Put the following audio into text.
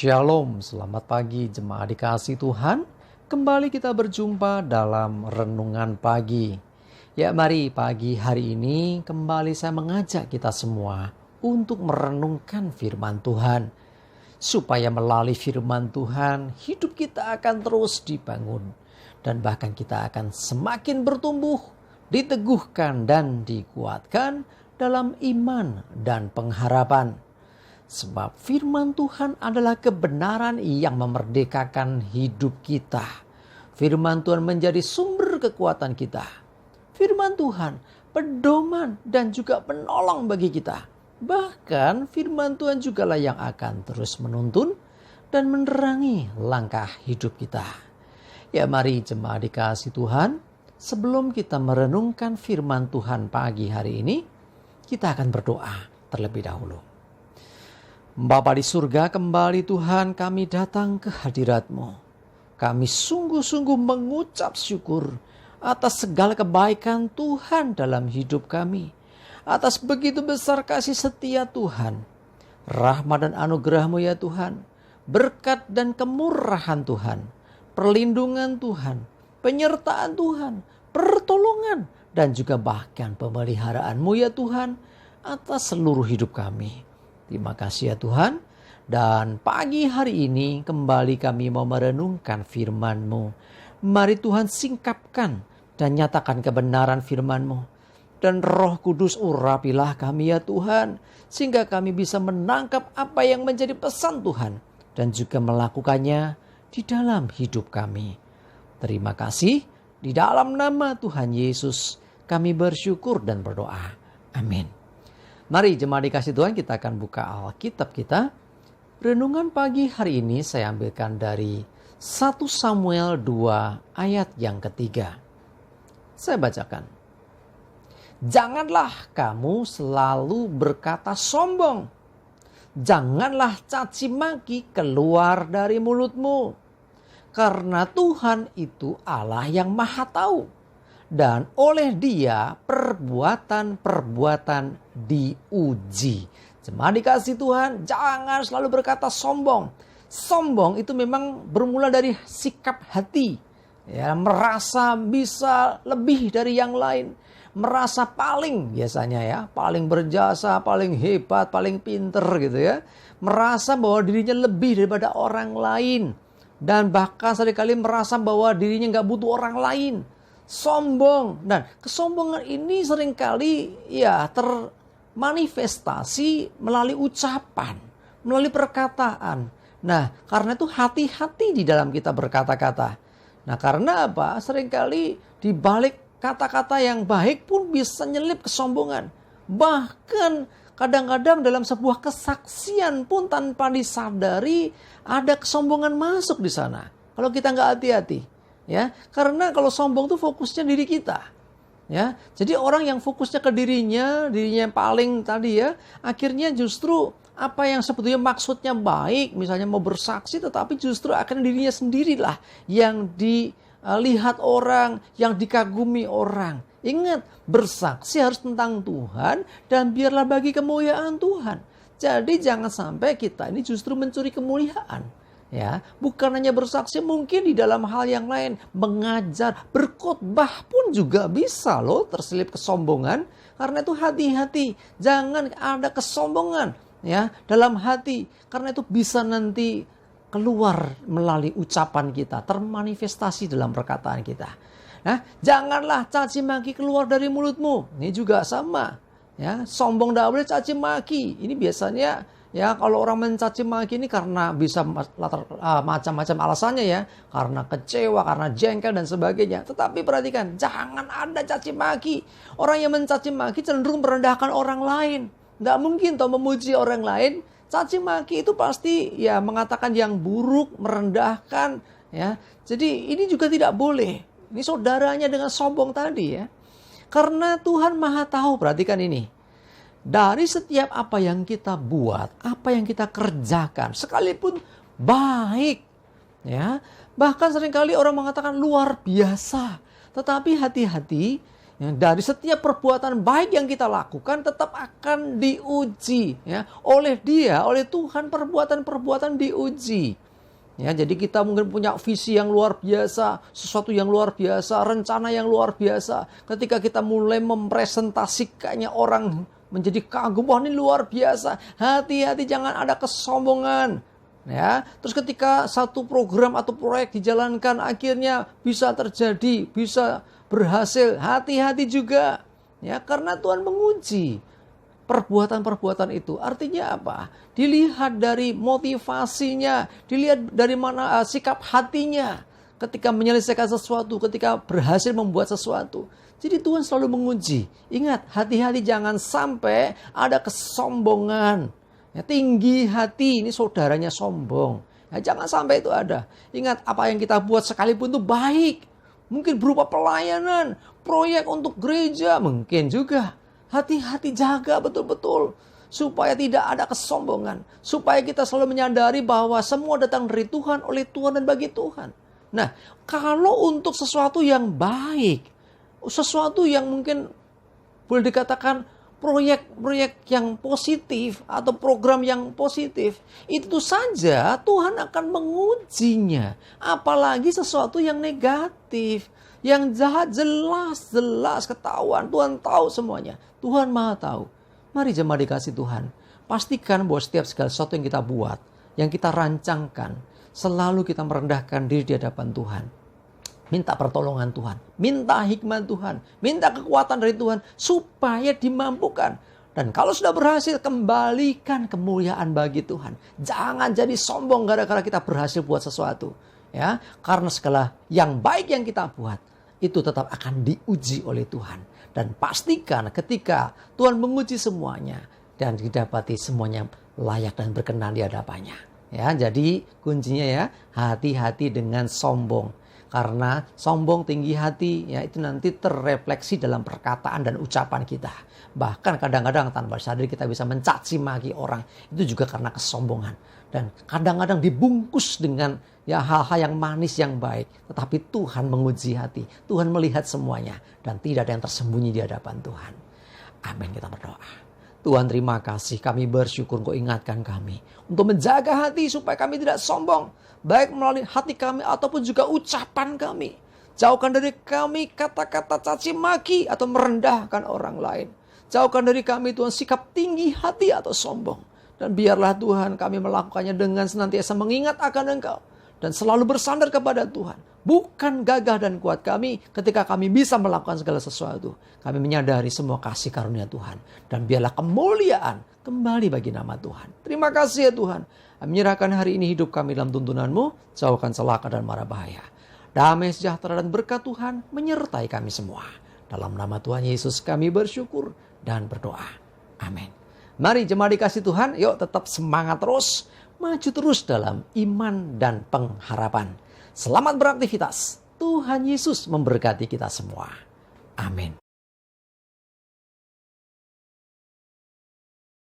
Shalom, selamat pagi jemaat dikasih Tuhan. Kembali kita berjumpa dalam renungan pagi. Ya, mari pagi hari ini kembali saya mengajak kita semua untuk merenungkan firman Tuhan. Supaya melalui firman Tuhan, hidup kita akan terus dibangun. Dan bahkan kita akan semakin bertumbuh, diteguhkan dan dikuatkan dalam iman dan pengharapan. Sebab firman Tuhan adalah kebenaran yang memerdekakan hidup kita. Firman Tuhan menjadi sumber kekuatan kita. Firman Tuhan pedoman dan juga penolong bagi kita. Bahkan firman Tuhan jugalah yang akan terus menuntun dan menerangi langkah hidup kita. Ya, mari jemaat dikasih Tuhan, sebelum kita merenungkan firman Tuhan pagi hari ini, kita akan berdoa terlebih dahulu. Bapa di surga, kembali Tuhan kami datang ke hadirat-Mu. Kami sungguh-sungguh mengucap syukur atas segala kebaikan Tuhan dalam hidup kami. Atas begitu besar kasih setia Tuhan. Rahmat dan anugerah-Mu ya Tuhan. Berkat dan kemurahan Tuhan. Perlindungan Tuhan. Penyertaan Tuhan. Pertolongan dan juga bahkan pemeliharaan-Mu ya Tuhan atas seluruh hidup kami. Terima kasih ya Tuhan. Dan pagi hari ini kembali kami mau merenungkan firman-Mu. Mari Tuhan singkapkan dan nyatakan kebenaran firman-Mu. Dan Roh Kudus urapilah kami ya Tuhan. Sehingga kami bisa menangkap apa yang menjadi pesan Tuhan. Dan juga melakukannya di dalam hidup kami. Terima kasih. Di dalam nama Tuhan Yesus kami bersyukur dan berdoa. Amin. Mari jemaat dikasih Tuhan, kita akan buka Alkitab kita. Renungan pagi hari ini saya ambilkan dari 1 Samuel 2 ayat yang ketiga. Saya bacakan. Janganlah kamu selalu berkata sombong. Janganlah caci maki keluar dari mulutmu. Karena Tuhan itu Allah yang Maha Tahu. Dan oleh Dia perbuatan-perbuatan diuji. Jemaat dikasih Tuhan, jangan selalu berkata sombong. Sombong itu memang bermula dari sikap hati. Ya, merasa bisa lebih dari yang lain. Merasa paling biasanya ya. Paling berjasa, paling hebat, paling pinter gitu ya. Merasa bahwa dirinya lebih daripada orang lain. Dan bahkan seringkali merasa bahwa dirinya gak butuh orang lain. Sombong. Dan kesombongan ini seringkali ya termanifestasi melalui ucapan, melalui perkataan. Nah, karena itu hati-hati di dalam kita berkata-kata. Nah, karena apa? Seringkali di balik kata-kata yang baik pun bisa nyelip kesombongan. Bahkan kadang-kadang dalam sebuah kesaksian pun tanpa disadari ada kesombongan masuk di sana. Kalau kita nggak hati-hati. Ya, karena kalau sombong tuh fokusnya diri kita. Ya, jadi orang yang fokusnya ke dirinya yang paling tadi ya, akhirnya justru apa yang sebetulnya maksudnya baik, misalnya mau bersaksi, tetapi justru akan dirinya sendirilah yang dilihat orang, yang dikagumi orang. Ingat, bersaksi harus tentang Tuhan dan biarlah bagi kemuliaan Tuhan. Jadi jangan sampai kita ini justru mencuri kemuliaan. Ya, bukan hanya bersaksi, mungkin di dalam hal yang lain, mengajar, berkhotbah pun juga bisa loh terselip kesombongan. Karena itu hati-hati, jangan ada kesombongan ya dalam hati. Karena itu bisa nanti keluar melalui ucapan kita, termanifestasi dalam perkataan kita. Nah, janganlah caci maki keluar dari mulutmu. Ini juga sama. Ya, sombong tidak boleh caci maki. Ini biasanya ya, kalau orang mencaci maki ini karena bisa macam-macam alasannya ya. Karena kecewa, karena jengkel dan sebagainya. Tetapi perhatikan, jangan ada caci maki. Orang yang mencaci maki cenderung merendahkan orang lain. Tidak mungkin toh memuji orang lain. Caci maki itu pasti ya mengatakan yang buruk, merendahkan. Ya, jadi ini juga tidak boleh. Ini saudaranya dengan sombong tadi ya. Karena Tuhan Maha Tahu, perhatikan ini. Dari setiap apa yang kita buat, apa yang kita kerjakan, sekalipun baik, ya, bahkan seringkali orang mengatakan luar biasa, tetapi hati-hati, Ya, dari setiap perbuatan baik yang kita lakukan tetap akan diuji ya, oleh Dia, oleh Tuhan. Perbuatan-perbuatan diuji. Ya, jadi kita mungkin punya visi yang luar biasa, sesuatu yang luar biasa, rencana yang luar biasa. Ketika kita mulai mempresentasikannya, orang menjadi kagum, wah ini luar biasa. Hati-hati jangan ada kesombongan. Ya, terus ketika satu program atau proyek dijalankan akhirnya bisa terjadi, bisa berhasil, hati-hati juga. Ya, karena Tuhan menguji perbuatan-perbuatan itu. Artinya apa? Dilihat dari motivasinya, dilihat dari mana sikap hatinya ketika menyelesaikan sesuatu, ketika berhasil membuat sesuatu. Jadi Tuhan selalu menguji. Ingat, hati-hati jangan sampai ada kesombongan. Ya, tinggi hati, ini saudaranya sombong. Ya, jangan sampai itu ada. Ingat, apa yang kita buat sekalipun itu baik. Mungkin berupa pelayanan, proyek untuk gereja, mungkin juga. Hati-hati jaga betul-betul supaya tidak ada kesombongan. Supaya kita selalu menyadari bahwa semua datang dari Tuhan, oleh Tuhan dan bagi Tuhan. Nah, kalau untuk sesuatu yang baik, sesuatu yang mungkin boleh dikatakan proyek-proyek yang positif atau program yang positif, itu saja Tuhan akan mengujinya. Apalagi sesuatu yang negatif. Yang jahat jelas ketahuan. Tuhan tahu semuanya. Tuhan Maha tahu. Mari jemaat dikasih Tuhan. Pastikan bahwa setiap segala sesuatu yang kita buat, yang kita rancangkan, selalu kita merendahkan diri di hadapan Tuhan. Minta pertolongan Tuhan. Minta hikmat Tuhan. Minta kekuatan dari Tuhan. Supaya dimampukan. Dan kalau sudah berhasil, kembalikan kemuliaan bagi Tuhan. Jangan jadi sombong gara-gara kita berhasil buat sesuatu. Ya, karena segala yang baik yang kita buat, itu tetap akan diuji oleh Tuhan. Dan pastikan ketika Tuhan menguji semuanya dan didapati semuanya layak dan berkenan di hadapannya. Ya, jadi kuncinya ya, hati-hati dengan sombong. Karena sombong, tinggi hati, ya itu nanti terrefleksi dalam perkataan dan ucapan kita. Bahkan kadang-kadang tanpa sadar kita bisa mencaci maki orang. Itu juga karena kesombongan. Dan kadang-kadang dibungkus dengan ya hal-hal yang manis, yang baik. Tetapi Tuhan menguji hati. Tuhan melihat semuanya. Dan tidak ada yang tersembunyi di hadapan Tuhan. Amin, kita berdoa. Tuhan terima kasih, kami bersyukur Engkau ingatkan kami. Untuk menjaga hati supaya kami tidak sombong. Baik melalui hati kami ataupun juga ucapan kami. Jauhkan dari kami kata-kata caci maki atau merendahkan orang lain. Jauhkan dari kami Tuhan sikap tinggi hati atau sombong. Dan biarlah Tuhan kami melakukannya dengan senantiasa mengingat akan Engkau. Dan selalu bersandar kepada Tuhan. Bukan gagah dan kuat kami ketika kami bisa melakukan segala sesuatu. Kami menyadari semua kasih karunia Tuhan. Dan biarlah kemuliaan kembali bagi nama Tuhan. Terima kasih ya Tuhan. Kami menyerahkan hari ini hidup kami dalam tuntunan-Mu. Jauhkan celaka dan mara bahaya. Damai sejahtera dan berkat Tuhan menyertai kami semua. Dalam nama Tuhan Yesus kami bersyukur dan berdoa. Amin. Mari jemaat dikasih Tuhan, yuk tetap semangat terus. Maju terus dalam iman dan pengharapan. Selamat beraktivitas. Tuhan Yesus memberkati kita semua. Amin.